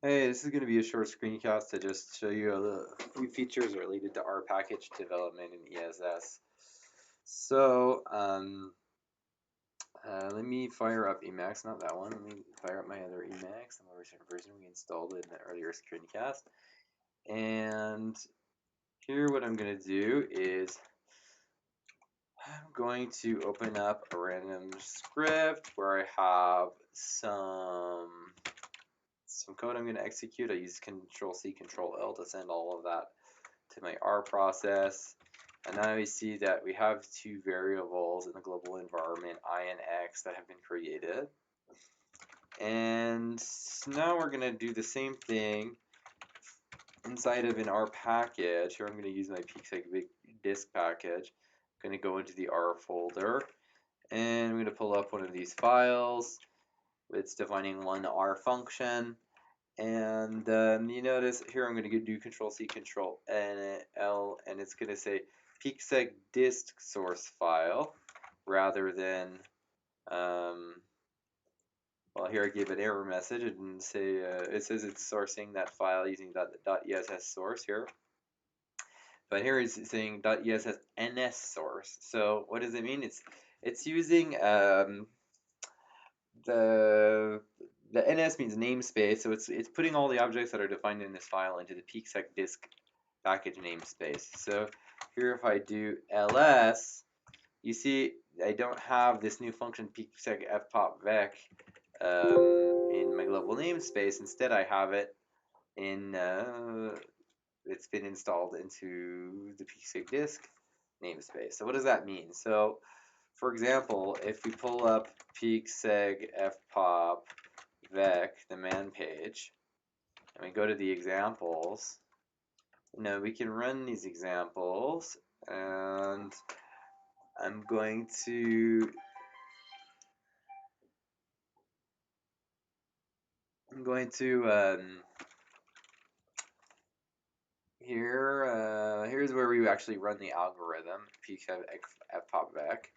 Hey, this is going to be a short screencast to just show you a few features related to R package development in ESS. So, let me fire up Emacs, not that one. Let me fire up my other Emacs, the more recent version we installed in the earlier screencast. And here, what I'm going to do is I'm going to open up a random script where I have some code I'm going to execute. I use Control-C, Control-L to send all of that to my R process. And now we see that we have two variables in the global environment, I and X, that have been created. And now we're going to do the same thing inside of an R package. Here I'm going to use my peak disk package. I'm going to go into the R folder, and I'm going to pull up one of these files. It's defining one R function. And you notice here I'm going to do Control-C, Control-L, and it's going to say peak-seg disk source file rather than, well, here I give an error message and say it says it's sourcing that file using .ess source here. But here it's saying .ess ns source. So what does it mean? It's using the ns means namespace, so it's putting all the objects that are defined in this file into the peak-seg disk package namespace. So here if I do ls, you see I don't have this new function peak-seg fpop-vec in my global namespace. Instead I have it in, it's been installed into the peak-seg disk namespace. So what does that mean? So for example, if we pull up peak-seg fpop-vec, the man page, and we go to the examples, we can run these examples, and I'm going to here's where we actually run the algorithm, peak-seg fpop-vec.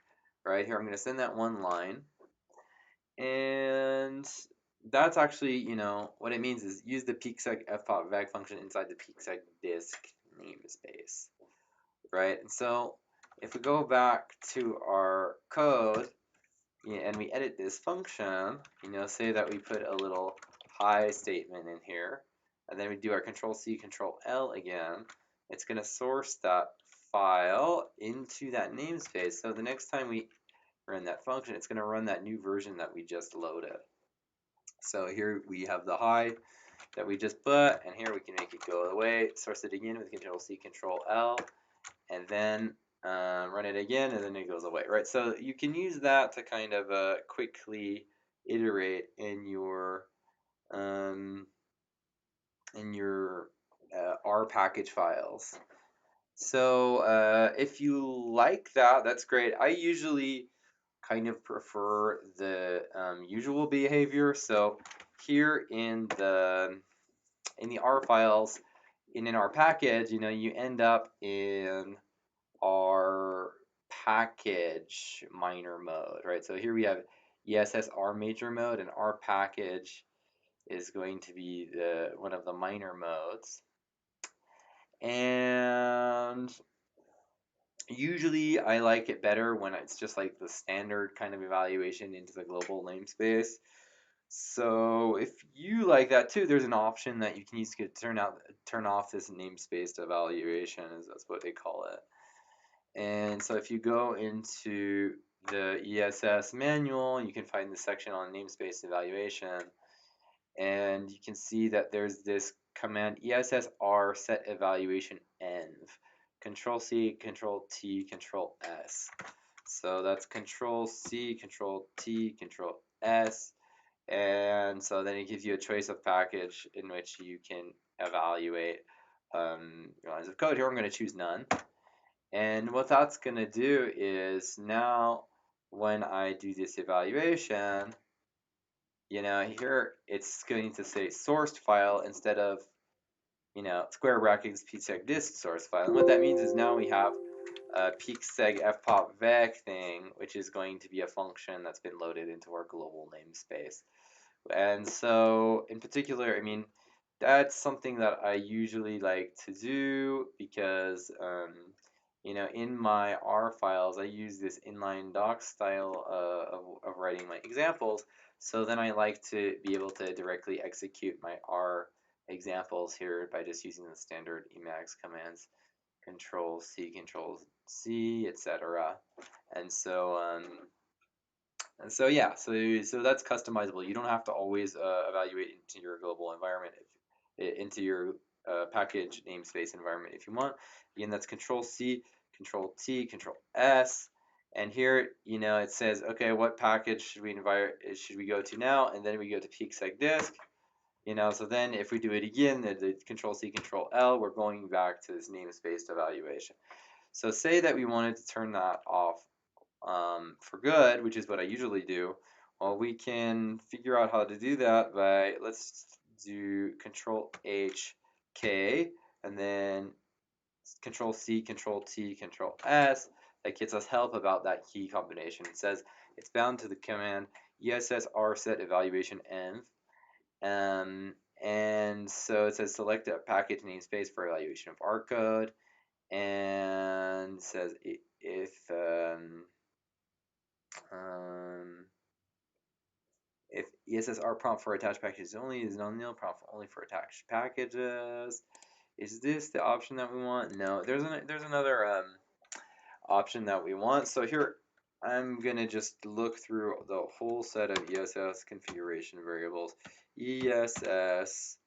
Right here, I'm going to send that one line, and that's actually, what it means is use the peak-seg fpop-vec function inside the peak-seg disk namespace, right? And so if we go back to our code, and we edit this function, say that we put a little hi statement in here, and then we do our Control-C, Control-L again, it's going to source that file into that namespace. So the next time we run that function, it's going to run that new version that we just loaded. So here we have the hi that we just put, and here we can make it go away, source it again with Control-C, Control-L, and then run it again, and then it goes away, right? So you can use that to kind of quickly iterate in your R package files. So if you like that, that's great. I usually kind of prefer the usual behavior. So here in the R files, in an R package, you end up in R package minor mode, right? So here we have ess-r major mode, and R package is going to be one of the minor modes. And usually I like it better when it's just like the standard kind of evaluation into the global namespace. So if you like that too, there's an option that you can use to turn off this namespace evaluation, that's what they call it. And so if you go into the ESS manual, you can find the section on namespace evaluation, and you can see that there's this command ess-r-set-evaluation-env. Control-C, Control-T, Control-S. So that's Control-C, Control-T, Control-S. And so then it gives you a choice of package in which you can evaluate your lines of code. Here I'm going to choose none. And what that's going to do is now when I do this evaluation, here it's going to say sourced file instead of, square brackets peak-seg disk source file. And what that means is now we have a peak-seg fpop-vec thing, which is going to be a function that's been loaded into our global namespace. And so in particular, that's something that I usually like to do because you know, in my R files, I use this inline doc style of writing my examples. So then I like to be able to directly execute my R examples here by just using the standard Emacs commands, Control C, etc. And so yeah, so that's customizable. You don't have to always evaluate into your global environment, into your package namespace environment if you want. Again, that's Control C, Control T, Control S, and here you know it says, okay, what package should we go to now? And then we go to peek-seg disk. You know, so then if we do it again, the Control C, Control L, we're going back to this namespace evaluation. So say that we wanted to turn that off for good, which is what I usually do. Well, we can figure out how to do that by, let's do Control H, K, and then Control C, Control T, Control S. That gets us help about that key combination. It says it's bound to the command ess-r-set-evaluation-env. And so it says select a package namespace for evaluation of R code, and it says if um, if ess-r prompt for attached packages only is non-nil, prompt only for attached packages. Is this the option that we want? No, there's another option that we want. So here I'm gonna just look through the whole set of ESS configuration variables. ESS-r,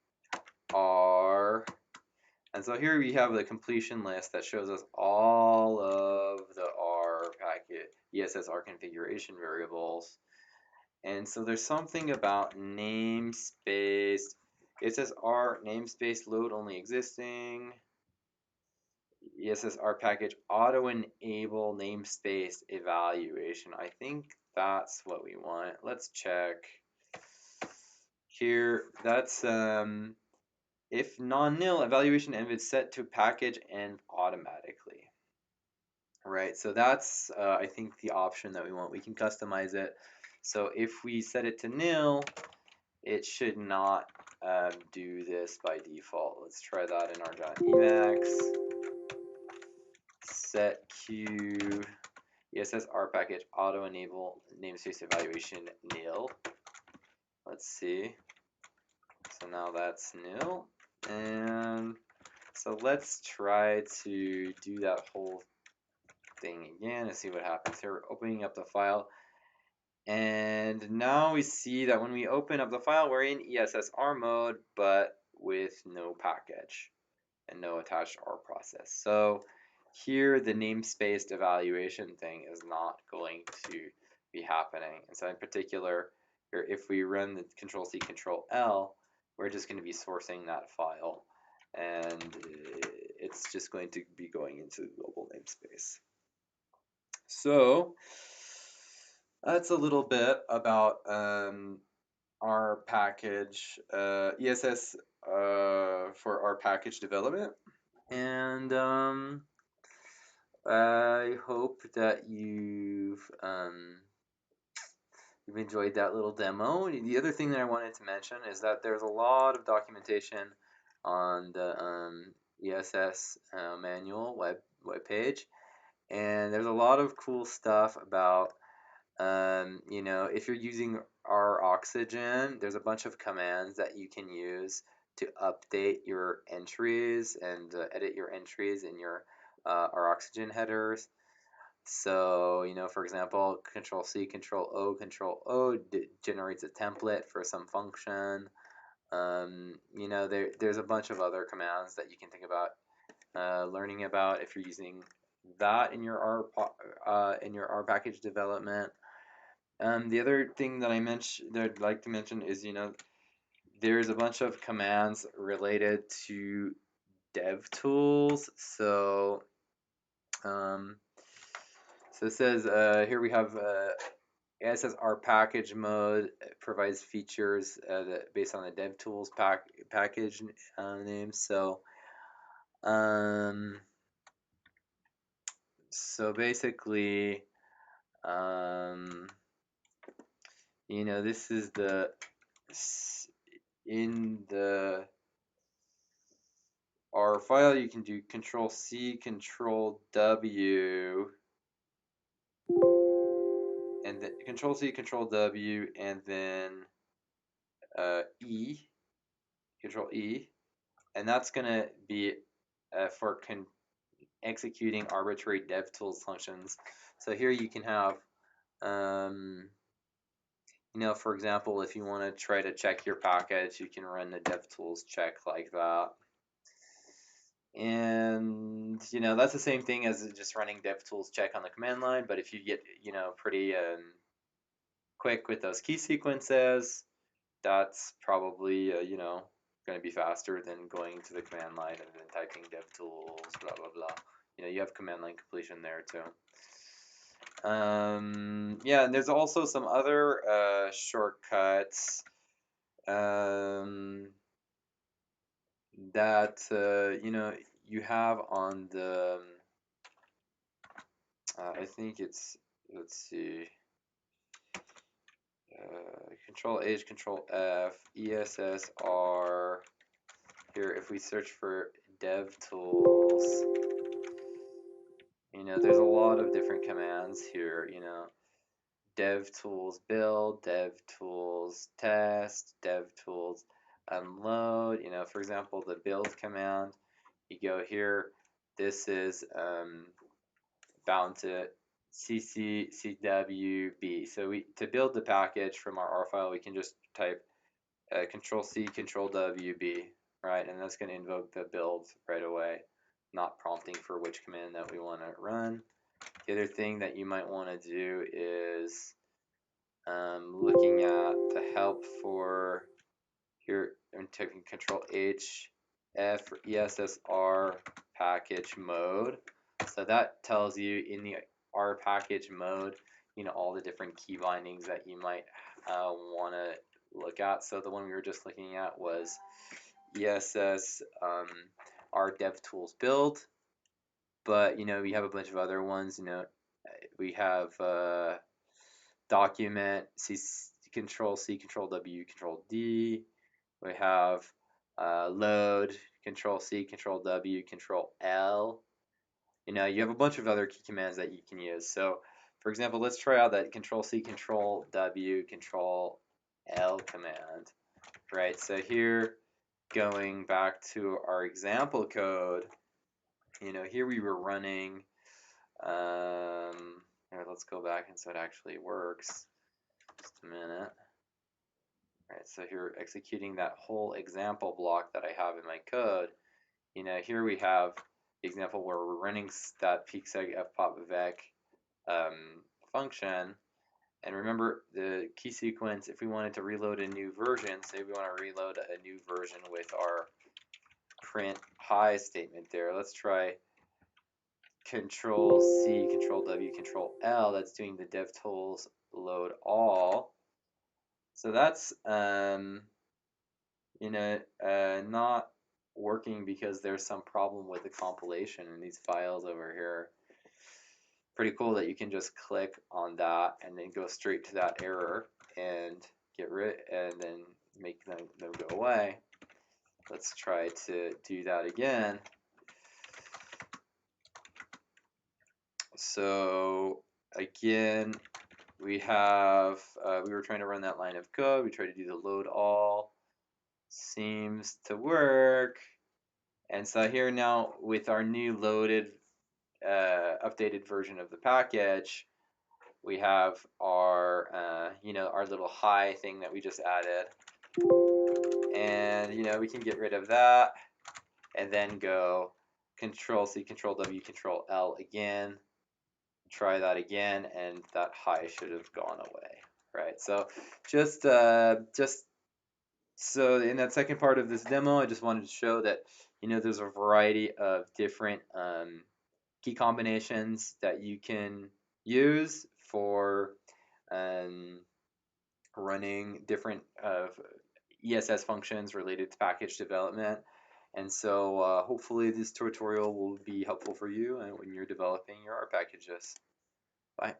and so here we have the completion list that shows us all of the R packet ESS-r configuration variables. And so there's something about namespace. It says R namespace load only existing. It says R package auto enable namespace evaluation. I think that's what we want. Let's check here. That's if non-nil, evaluation env is set to package and automatically. Right, so that's I think the option that we want. We can customize it. So if we set it to nil, it should not do this by default. Let's try that in our .emacs. setq ess-r-package auto enable namespace evaluation nil. Let's see. So now that's nil. And so let's try to do that whole thing again and see what happens. Here we're opening up the file. And now we see that when we open up the file, we're in ESSR mode, but with no package and no attached R process. So here the namespace evaluation thing is not going to be happening. And so in particular, here, if we run the Control C, Control L, we're just going to be sourcing that file. And it's just going to be going into the global namespace. So that's a little bit about our package, ESS for our package development. And I hope that you've enjoyed that little demo. The other thing that I wanted to mention is that there's a lot of documentation on the ESS manual web page, and there's a lot of cool stuff about you know, if you're using our Oxygen, there's a bunch of commands that you can use to update your entries and edit your entries in your our Oxygen headers. So, you know, for example, Control C, Control O generates a template for some function. You know, there's a bunch of other commands that you can think about learning about if you're using that in your R package development. The other thing that I'd like to mention is, you know, there's a bunch of commands related to devtools. So, so it says here we have it says ess-r-package-mode provides features that based on the devtools package name. Um, so basically, you know, this is the in the file, you can do Control-C, Control-W, and then Control-C, Control-W, and then E, Control-E, and that's going to be for executing arbitrary devtools functions. So here you can have, you know, for example, if you want to try to check your package, you can run the devtools check like that. And, you know, that's the same thing as just running devtools check on the command line, but if you get, you know, pretty quick with those key sequences, that's probably, you know, going to be faster than going to the command line and then typing devtools, blah, blah, blah. You know, you have command line completion there too. Yeah, and there's also some other shortcuts that, you know, you have on the, I think it's, let's see, Control H, Control F, ess-r. Here, if we search for devtools, you know, there's a lot of different commands here, you know, devtools build, devtools test, devtools unload. You know, for example, the build command, you go here, this is bound to CWB. So to build the package from our R file, we can just type Control-C, Control-WB, right? And that's going to invoke the build right away, not prompting for which command that we want to run. The other thing that you might want to do is looking at the help for here, I'm taking Control H, F for ess-r-package-mode. So that tells you in the r-package mode, you know, all the different key bindings that you might want to look at. So the one we were just looking at was ess-r-devtools build, but you know, we have a bunch of other ones. You know, we have document, Control-C, Control-W, Control-D. We have load, Control-C, Control-W, Control-L. You know, you have a bunch of other key commands that you can use. So, for example, let's try out that Control-C, Control-W, Control-L command, right? So here, going back to our example code, you know, here we were running, here, let's go back and so it actually works. Just a minute. All right, so here executing that whole example block that I have in my code, you know, here we have the example where we're running that peek-seg fpop-vec function. And remember the key sequence, if we wanted to reload a new version, say we want to reload a new version with our print hi statement there. Let's try Control-C, Control-W, Control-L. That's doing the devtools load all. So that's, you know, not working because there's some problem with the compilation in these files over here. Pretty cool that you can just click on that and then go straight to that error and get rid and then make them go away. Let's try to do that again. So again, we have we were trying to run that line of code. We tried to do the load all. Seems to work. And so here now with our new loaded updated version of the package, we have our you know, our little hi thing that we just added, and you know, we can get rid of that and then go Control-C, Control-W, Control-L again, try that again, and that hi should have gone away, right? So just so in that second part of this demo, I just wanted to show that, you know, there's a variety of different key combinations that you can use for running different ESS functions related to package development. And so hopefully this tutorial will be helpful for you when you're developing your R packages. Bye.